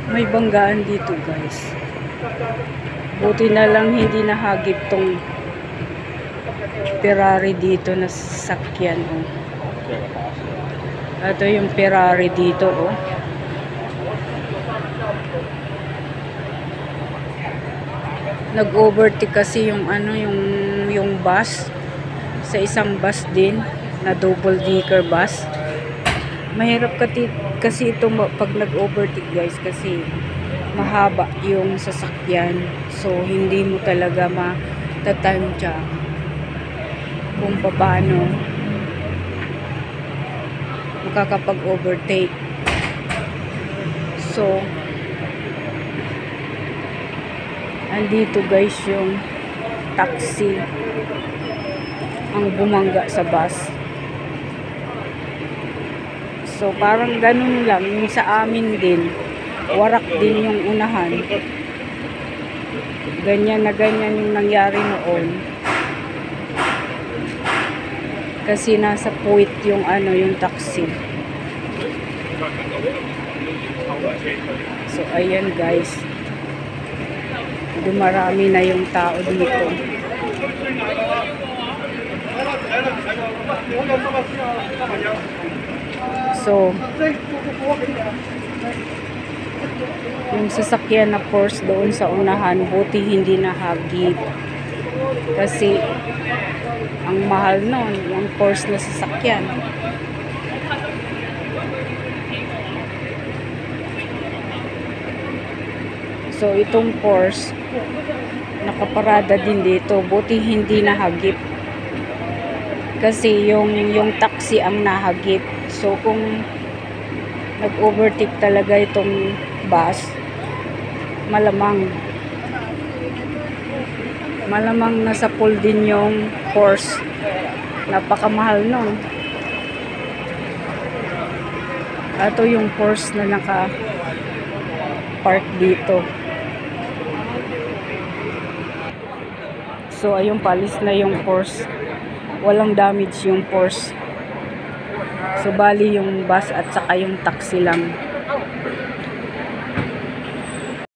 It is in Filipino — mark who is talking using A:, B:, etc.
A: May banggaan dito, guys. Buti na lang hindi nahagip tong Ferrari dito na sasakyan, oh. Ito yung Ferrari dito, oh. Nag-overtake kasi yung yung bus sa isang bus din na double decker bus. Mahirap kasi ito pag nag-overtake, guys, kasi mahaba yung sasakyan. So hindi mo talaga matatansya kung paano makakapag-overtake. So andito, guys, yung taxi ang bumangga sa bus. So parang ganun lang yung sa amin din, warak din yung unahan. Ganyan na ganyan yung nangyari noon, kasi nasa puwit yung yung taxi. So ayan, guys, dumarami na yung tao dito. So yung sasakyan na Porsche doon sa unahan, buti hindi nahagip, kasi ang mahal nun yung Porsche na sasakyan. So itong Porsche nakaparada din dito, buti hindi nahagip, kasi yung taxi ang nahagip. So kung nag-overtake talaga itong bus, malamang nasa pool din yung Porsche. Napakamahal nun. Ito yung Porsche na naka-park dito. So ayun, palis na yung Porsche. Walang damage yung Porsche. So bali yung bus at saka yung taxi lang